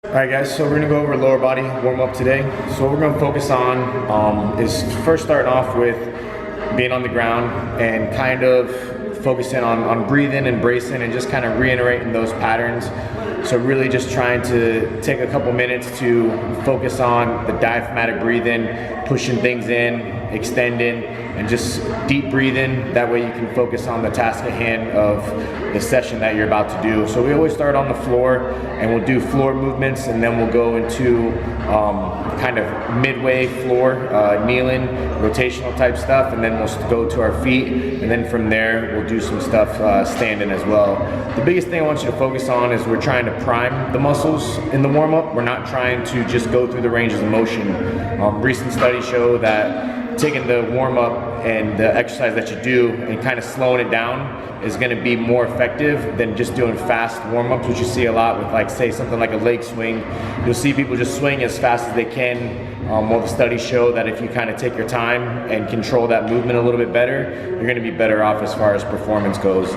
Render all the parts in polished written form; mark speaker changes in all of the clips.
Speaker 1: Alright guys, so we're going to go over lower body warm up today. So what we're going to focus on is first starting off with being on the ground and kind of focusing on breathing and bracing and just kind of reiterating those patterns. So really just trying to take a couple minutes to focus on the diaphragmatic breathing, pushing things in, extending, and just deep breathing. That way you can focus on the task at hand of the session that you're about to do. So we always start on the floor and we'll do floor movements, and then we'll go into kind of midway floor, kneeling, rotational type stuff, and then we'll go to our feet, and then from there we'll do some stuff standing as well. The biggest thing I want you to focus on is we're trying to prime the muscles in the warm-up. We're not trying to just go through the ranges of motion. Recent studies show that taking the warm-up and the exercise that you do and kind of slowing it down is going to be more effective than just doing fast warm-ups, which you see a lot with, like, say something like a leg swing. You'll see people just swing as fast as they can. Well, the studies show that if you kind of take your time and control that movement a little bit better, you're going to be better off as far as performance goes.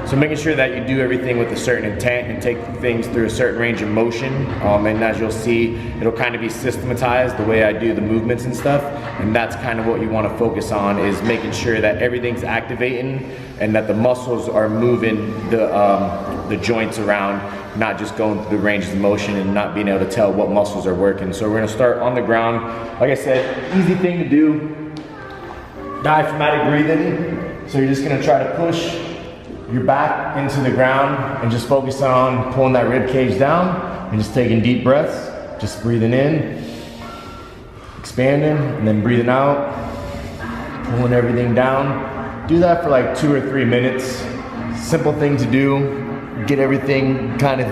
Speaker 1: So making sure that you do everything with a certain intent and take things through a certain range of motion, and as you'll see, it'll kind of be systematized the way I do the movements and stuff, and that's kind of what you want to focus on, is making sure that everything's activating and that the muscles are moving the joints around, not just going through the ranges of motion and not being able to tell what muscles are working. So we're going to start on the ground. Like I said, easy thing to do, diaphragmatic breathing. So you're just going to try to push your back into the ground and just focus on pulling that rib cage down and just taking deep breaths, just breathing in, expanding, and then breathing out, pulling everything down. Do that for like 2 or 3 minutes. Simple thing to do, get everything kind of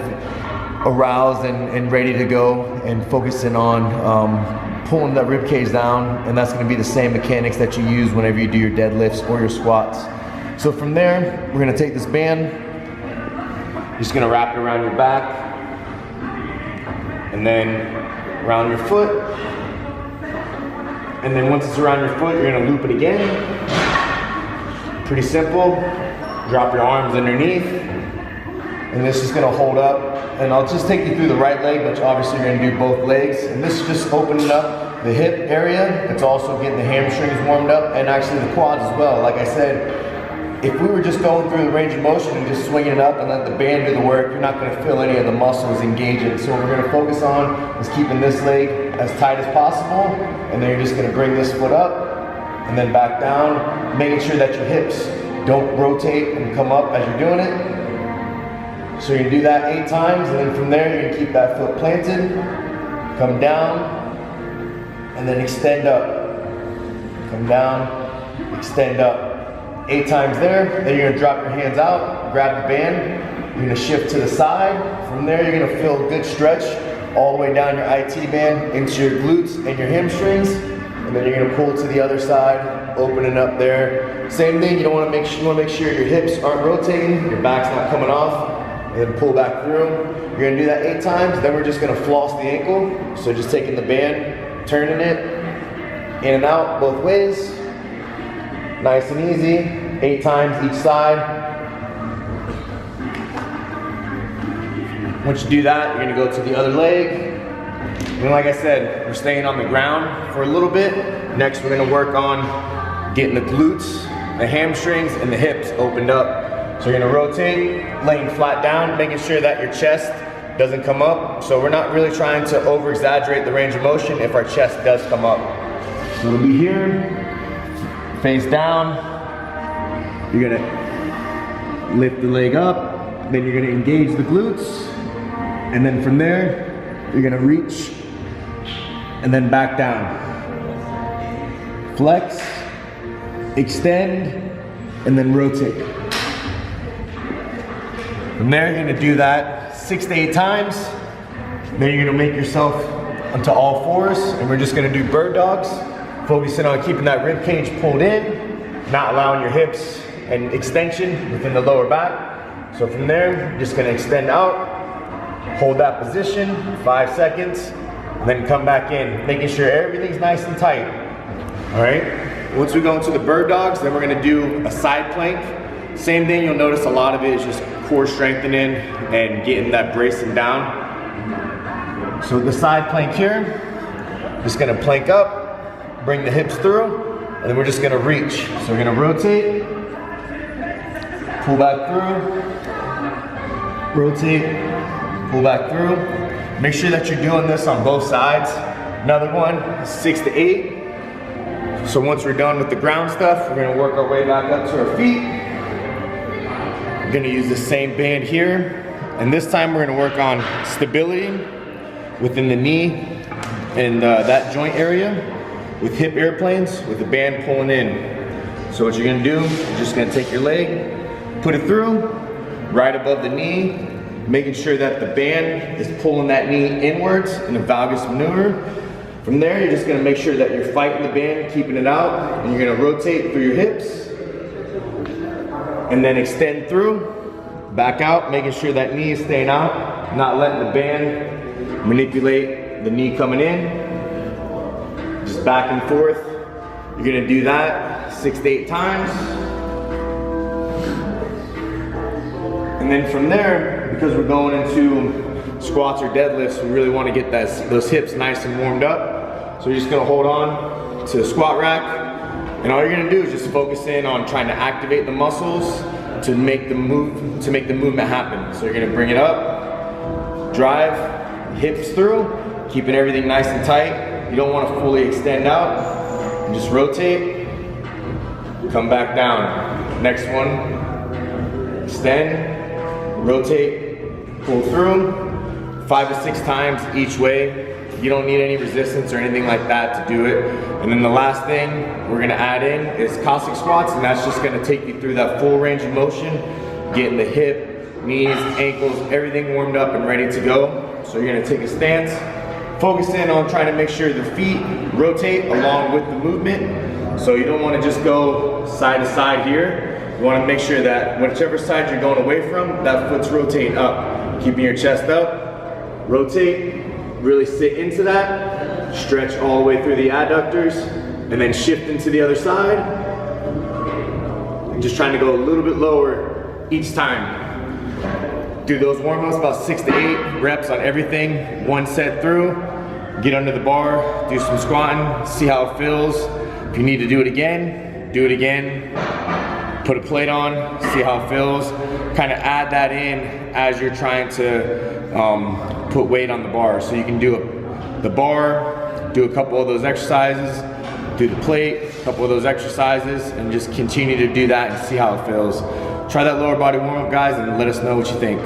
Speaker 1: aroused and ready to go, and focusing on pulling that rib cage down, and that's going to be the same mechanics that you use whenever you do your deadlifts or your squats. So from there, we're going to take this band, just going to wrap it around your back, and then around your foot, and then once it's around your foot, you're going to loop it again. Pretty simple. Drop your arms underneath, and this is going to hold up, and I'll just take you through the right leg, but obviously you're going to do both legs, and this is just opening up the hip area. It's also getting the hamstrings warmed up, and actually the quads as well. Like I said, if we were just going through the range of motion and just swinging it up and let the band do the work, you're not going to feel any of the muscles engaging. So what we're going to focus on is keeping this leg as tight as possible, and then you're just going to bring this foot up and then back down, making sure that your hips don't rotate and come up as you're doing it. So you're going to do that 8 times, and then from there you're going to keep that foot planted, come down, and then extend up. Come down, extend up. 8 times there, then you're going to drop your hands out, grab the band, you're going to shift to the side. From there you're going to feel a good stretch all the way down your IT band into your glutes and your hamstrings, and then you're going to pull to the other side, opening up there. Same thing, you want to make sure your hips aren't rotating, your back's not coming off, and then pull back through. You're going to do that 8 times, then we're just going to floss the ankle. So just taking the band, turning it in and out both ways. Nice and easy, 8 times each side. Once you do that, you're gonna go to the other leg. And like I said, we're staying on the ground for a little bit. Next, we're gonna work on getting the glutes, the hamstrings, and the hips opened up. So you're gonna rotate, laying flat down, making sure that your chest doesn't come up. So we're not really trying to over-exaggerate the range of motion if our chest does come up. So it'll be here. Face down, you're gonna lift the leg up, then you're gonna engage the glutes, and then from there, you're gonna reach, and then back down. Flex, extend, and then rotate. From there, you're gonna do that 6 to 8 times, then you're gonna make yourself onto all fours, and we're just gonna do bird dogs. Focusing on keeping that rib cage pulled in, not allowing your hips and extension within the lower back. So from there, you're just gonna extend out, hold that position, 5 seconds, and then come back in, making sure everything's nice and tight. All right, once we go into the bird dogs, then we're gonna do a side plank. Same thing, you'll notice a lot of it is just core strengthening and getting that bracing down. So with the side plank here, just gonna plank up, bring the hips through, and then we're just gonna reach. So we're gonna rotate, pull back through, rotate, pull back through. Make sure that you're doing this on both sides. Another one, 6 to 8. So once we're done with the ground stuff, we're gonna work our way back up to our feet. We're gonna use the same band here. And this time we're gonna work on stability within the knee and that joint area with hip airplanes with the band pulling in. So what you're gonna do, you're just gonna take your leg, put it through, right above the knee, making sure that the band is pulling that knee inwards in a valgus maneuver. From there, you're just gonna make sure that you're fighting the band, keeping it out, and you're gonna rotate through your hips, and then extend through, back out, making sure that knee is staying out, not letting the band manipulate the knee coming in. Just back and forth. You're gonna do that 6 to 8 times. And then from there, because we're going into squats or deadlifts, we really wanna get those hips nice and warmed up. So you're just gonna hold on to the squat rack, and all you're gonna do is just focus in on trying to activate the muscles to make the movement happen. So you're gonna bring it up, drive, hips through, keeping everything nice and tight. You don't want to fully extend out. And just rotate, come back down. Next one, extend, rotate, pull through, 5 to 6 times each way. You don't need any resistance or anything like that to do it. And then the last thing we're gonna add in is Cossack squats, and that's just gonna take you through that full range of motion, getting the hip, knees, ankles, everything warmed up and ready to go. So you're gonna take a stance, focus in on trying to make sure the feet rotate along with the movement. So you don't wanna just go side to side here. You wanna make sure that whichever side you're going away from, that foot's rotating up. Keeping your chest up, rotate, really sit into that, stretch all the way through the adductors, and then shift into the other side. And just trying to go a little bit lower each time. Do those warm-ups about 6 to 8 reps on everything, 1 set through. Get under the bar, do some squatting, see how it feels. If you need to do it again, do it again. Put a plate on, see how it feels. Kind of add that in as you're trying to put weight on the bar. So you can do the bar, do a couple of those exercises, do the plate, a couple of those exercises, and just continue to do that and see how it feels. Try that lower body warm-up, guys, and let us know what you think.